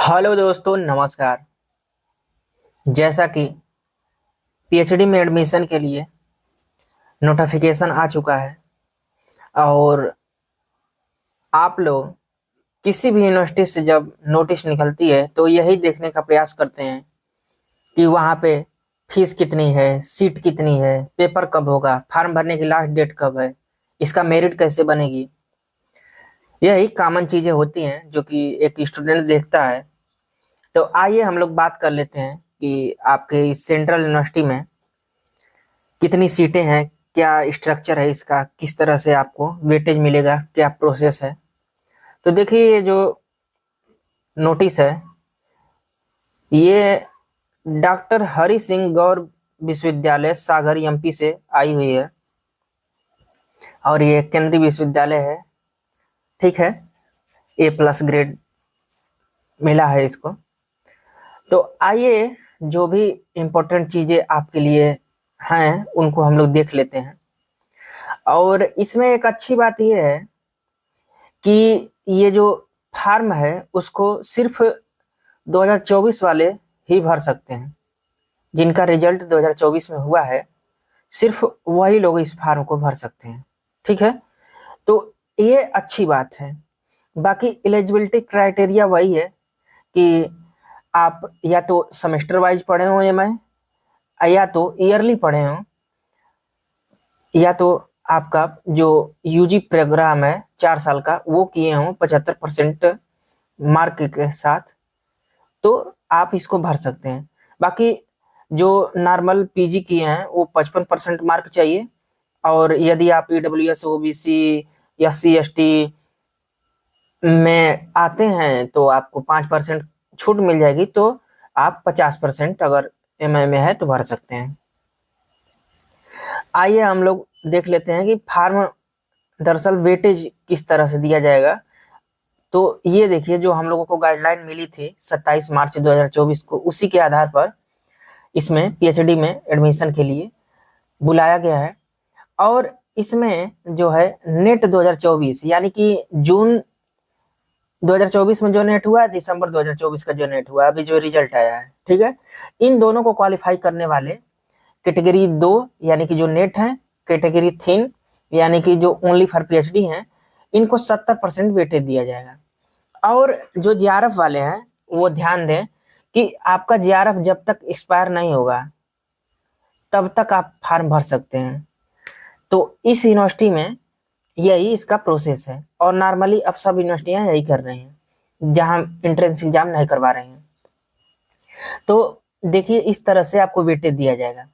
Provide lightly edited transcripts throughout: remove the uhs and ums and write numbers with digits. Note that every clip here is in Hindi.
हेलो दोस्तों, नमस्कार। जैसा कि पीएचडी में एडमिशन के लिए नोटिफिकेशन आ चुका है और आप लोग किसी भी यूनिवर्सिटी से जब नोटिस निकलती है तो यही देखने का प्रयास करते हैं कि वहाँ पे फीस कितनी है, सीट कितनी है, पेपर कब होगा, फॉर्म भरने की लास्ट डेट कब है, इसका मेरिट कैसे बनेगी। यही कॉमन चीज़ें होती हैं जो कि एक स्टूडेंट देखता है। तो आइए हम लोग बात कर लेते हैं कि आपके इस सेंट्रल यूनिवर्सिटी में कितनी सीटें हैं, क्या स्ट्रक्चर है इसका, किस तरह से आपको वेटेज मिलेगा, क्या प्रोसेस है। तो देखिए, ये जो नोटिस है ये डॉक्टर हरि सिंह गौर विश्वविद्यालय सागर एमपी से आई हुई है और ये केंद्रीय विश्वविद्यालय है। ठीक है, A+ ग्रेड मिला है इसको। तो आइए, जो भी इम्पोर्टेंट चीज़ें आपके लिए हैं उनको हम लोग देख लेते हैं। और इसमें एक अच्छी बात ये है कि ये जो फॉर्म है उसको सिर्फ 2024 वाले ही भर सकते हैं। जिनका रिजल्ट 2024 में हुआ है सिर्फ वही लोग इस फॉर्म को भर सकते हैं। ठीक है, तो ये अच्छी बात है। बाकी एलिजिबिलिटी क्राइटेरिया वही है कि आप या तो सेमेस्टर वाइज पढ़े हो एमए, या तो ईयरली पढ़े हो, या तो आपका जो यूजी प्रोग्राम है 4 साल का वो किए हों 75% मार्क के साथ, तो आप इसको भर सकते हैं। बाकी जो नॉर्मल पीजी किए हैं वो 55% मार्क चाहिए। और यदि आप ईडब्ल्यूएस, ओबीसी, SC ST में आते हैं तो आपको 5% छूट मिल जाएगी, तो आप 50% अगर एमए में है तो भर सकते हैं। आइए हम लोग देख लेते हैं कि फार्म दरअसल वेटेज किस तरह से दिया जाएगा। तो ये देखिए, जो हम लोगों को गाइडलाइन मिली थी 27 मार्च 2024 को, उसी के आधार पर इसमें पीएचडी में एडमिशन के लिए बुलाया गया है। और इसमें जो है नेट 2024 यानी कि जून 2024 में जो नेट हुआ है, दिसंबर 2024 का जो नेट हुआ है, अभी जो रिजल्ट आया है, ठीक है, इन दोनों को क्वालिफाई करने वाले कैटेगरी 2 यानी कि जो नेट है, कैटेगरी 3 यानी कि जो ओनली फॉर पीएचडी हैं, इनको 70% वेटेज दिया जाएगा। और जो जेआरएफ वाले हैं वो ध्यान दें कि आपका जेआरएफ जब तक एक्सपायर नहीं होगा तब तक आप फॉर्म भर सकते हैं। तो इस यूनिवर्सिटी में यही इसका प्रोसेस है और नॉर्मली अब सब यूनिवर्सिटियां यही कर रही हैं जहां एंट्रेंस एग्जाम नहीं करवा रही हैं। तो देखिए, इस तरह से आपको वेटेज दिया जाएगा।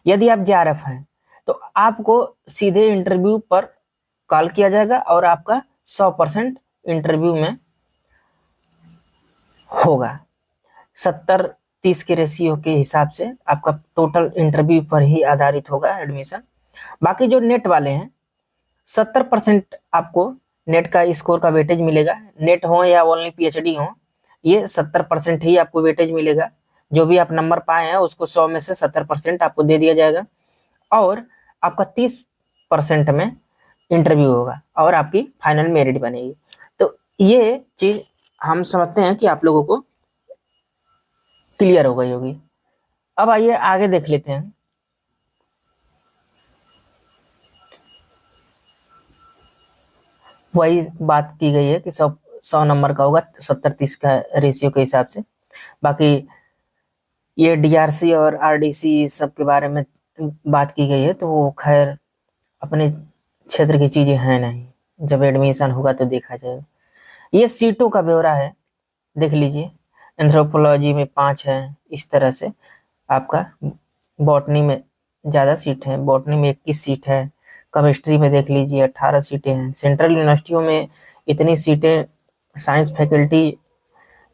यदि आप जेआरएफ हैं तो आपको सीधे इंटरव्यू पर कॉल किया जाएगा और आपका 100% इंटरव्यू में होगा। 70-30 के रेशियो के हिसाब से आपका टोटल इंटरव्यू पर ही आधारित होगा एडमिशन। बाकी जो नेट वाले हैं 70% आपको नेट का स्कोर का वेटेज मिलेगा। नेट हो या ओनली पीएचडी हो, ये 70% ही आपको वेटेज मिलेगा। जो भी आप नंबर पाए हैं उसको 100 में से 70% आपको दे दिया जाएगा और आपका 30% में इंटरव्यू होगा और आपकी फाइनल मेरिट बनेगी। तो ये चीज हम समझते हैं कि आप लोगों को क्लियर हो गई होगी। अब आइए आगे देख लेते हैं। वही बात की गई है कि 100 नंबर का होगा, 70-30 का रेशियो के हिसाब से। बाकी ये डीआरसी और आरडीसी सब के बारे में बात की गई है, तो वो खैर अपने क्षेत्र की चीजें हैं नहीं, जब एडमिशन होगा तो देखा जाएगा। ये सीटों का ब्यौरा है, देख लीजिए। एंथ्रोपोलॉजी में 5 है, इस तरह से आपका बॉटनी में ज़्यादा सीट है, बॉटनी में 21 सीट है, केमिस्ट्री में देख लीजिए 18 सीटें हैं। सेंट्रल यूनिवर्सिटियों में इतनी सीटें साइंस फैकल्टी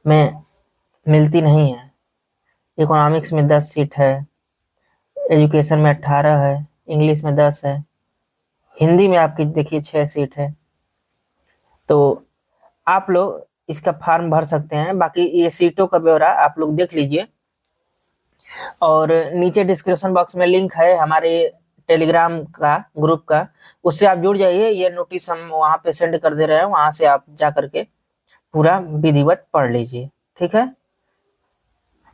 में मिलती नहीं है। इकोनॉमिक्स में 10 सीट है, एजुकेशन में 18 है, इंग्लिश में 10 है, हिंदी में आपकी देखिए 6 सीट है। तो आप लोग इसका फॉर्म भर सकते हैं। बाकी ये सीटों का ब्यौरा आप लोग देख लीजिए और नीचे डिस्क्रिप्शन बॉक्स में लिंक है हमारे टेलीग्राम का ग्रुप का, उससे आप जुड़ जाइए। ये नोटिस हम वहाँ पे सेंड कर दे रहे हैं, वहाँ से आप जा करके पूरा विधिवत पढ़ लीजिए। ठीक है।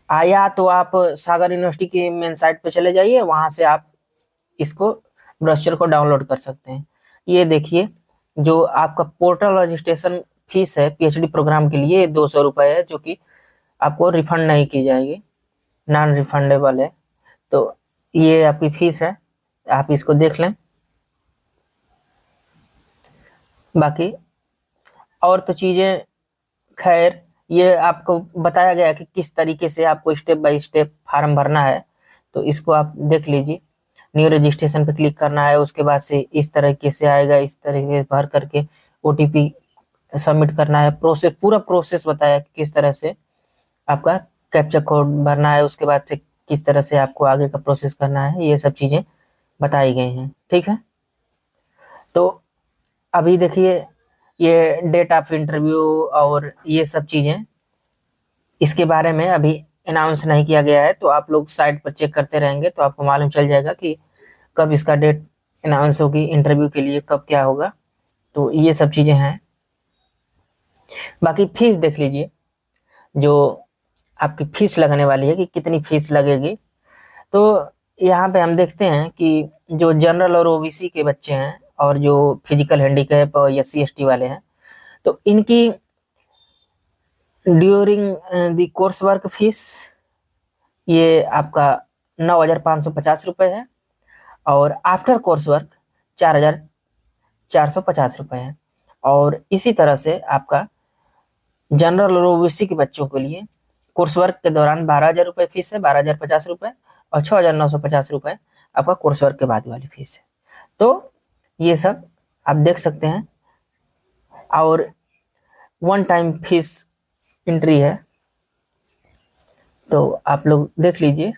या तो आप सागर यूनिवर्सिटी की मेन साइट पे चले जाइए, वहां से आप इसको ब्रोशर को डाउनलोड कर सकते हैं। ये देखिए, जो आपका पोर्टल रजिस्ट्रेशन फीस है पीएचडी प्रोग्राम के लिए 200 रुपये है, जो कि आपको रिफंड नहीं की जाएगी, नॉन रिफंडेबल है। तो ये आपकी फीस है, आप इसको देख लें। बाकी और तो चीज़ें खैर ये आपको बताया गया कि किस तरीके से आपको स्टेप बाय स्टेप फार्म भरना है, तो इसको आप देख लीजिए। न्यू रजिस्ट्रेशन पे क्लिक करना है, उसके बाद से इस तरीके से आएगा, इस तरीके से भर करके ओटीपी सबमिट करना है। प्रोसेस, पूरा प्रोसेस बताया कि किस तरह से आपका कैप्चा कोड भरना है, उसके बाद से किस तरह से आपको आगे का प्रोसेस करना है, ये सब चीज़ें बताई गई हैं। ठीक है, तो अभी देखिए ये डेट ऑफ इंटरव्यू और ये सब चीज़ें, इसके बारे में अभी अनाउंस नहीं किया गया है, तो आप लोग साइट पर चेक करते रहेंगे तो आपको मालूम चल जाएगा कि कब इसका डेट अनाउंस होगी इंटरव्यू के लिए, कब क्या होगा। तो ये सब चीज़ें हैं। बाकी फीस देख लीजिए, जो आपकी फीस लगने वाली है कि कितनी फीस लगेगी। तो यहाँ पे हम देखते हैं कि जो जनरल और ओबीसी के बच्चे हैं और जो फिजिकल हैंडीकैप और SC ST वाले हैं, तो इनकी during the course work fees ये आपका 9,550 रुपये है, और आफ्टर कोर्स वर्क 4,450 रुपये है। और इसी तरह से आपका जनरल और ओबीसी के बच्चों के लिए कोर्स वर्क के दौरान 12,000 रुपये फीस है, 12,050 रुपये, और 6,950 रुपये आपका कोर्स वर्क के बाद वाली फीस है। तो ये सब आप देख सकते हैं, और वन टाइम फीस एंट्री है, तो आप लोग देख लीजिए।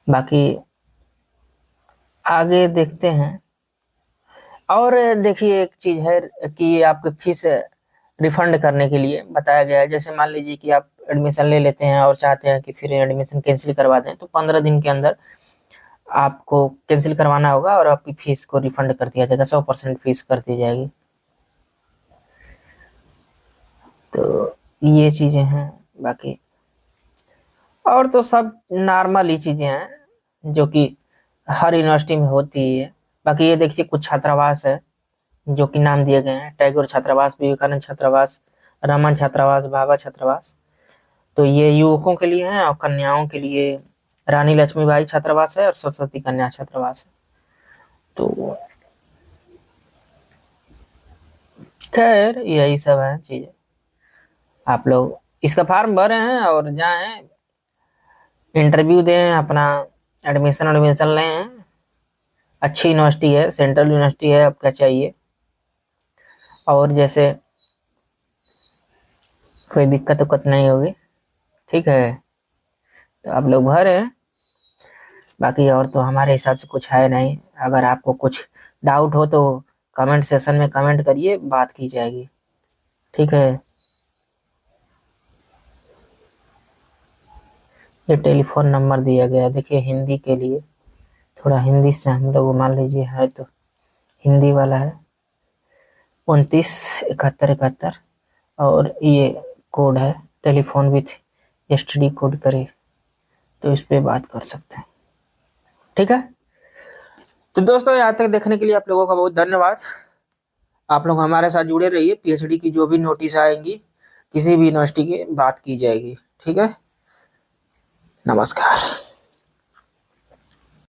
बाकी आगे देखते हैं। और देखिए एक चीज़ है कि आपके फीस रिफंड करने के लिए बताया गया है। जैसे मान लीजिए कि आप एडमिशन ले लेते हैं और चाहते हैं कि फिर एडमिशन कैंसिल करवा दें, तो 15 दिन के अंदर आपको कैंसिल करवाना होगा और आपकी फीस को रिफंड कर दिया जाएगा, 100% फीस कर दी जाएगी। तो ये चीज़ें हैं। बाकी और तो सब नॉर्मल ही चीज़ें हैं जो कि हर यूनिवर्सिटी में होती ही है। बाकी ये देखिए कुछ छात्रावास है जो कि नाम दिए गए हैं, टैगोर छात्रावास, विवेकानंद छात्रावास, रमन छात्रावास, भाभा छात्रावास। तो ये युवकों के लिए है, और कन्याओं के लिए रानी लक्ष्मीबाई छात्रावास है और सरस्वती कन्या छात्रावास है। तो खैर यही सब है चीजें। आप लोग इसका फॉर्म भरें हैं और जाएं, इंटरव्यू दें, अपना एडमिशन लें। अच्छी यूनिवर्सिटी है, सेंट्रल यूनिवर्सिटी है, अब क्या चाहिए। और जैसे कोई दिक्कत उक्कत नहीं होगी, ठीक है। तो आप लोग भरे हैं। बाकी और तो हमारे हिसाब से कुछ है नहीं। अगर आपको कुछ डाउट हो तो कमेंट सेशन में कमेंट करिए, बात की जाएगी, ठीक है। ये टेलीफोन नंबर दिया गया, देखिए हिंदी के लिए, थोड़ा हिंदी से हम लोग मान लीजिए है तो हिंदी वाला है 297171, और ये कोड है टेलीफोन विथ STD कोड करे, तो इस पे बात कर सकते हैं, ठीक है। तो दोस्तों यहाँ तक देखने के लिए आप लोगों का बहुत धन्यवाद। आप लोग हमारे साथ जुड़े रहिए, PhD की जो भी नोटिस आएंगी किसी भी यूनिवर्सिटी की बात की जाएगी, ठीक है। नमस्कार।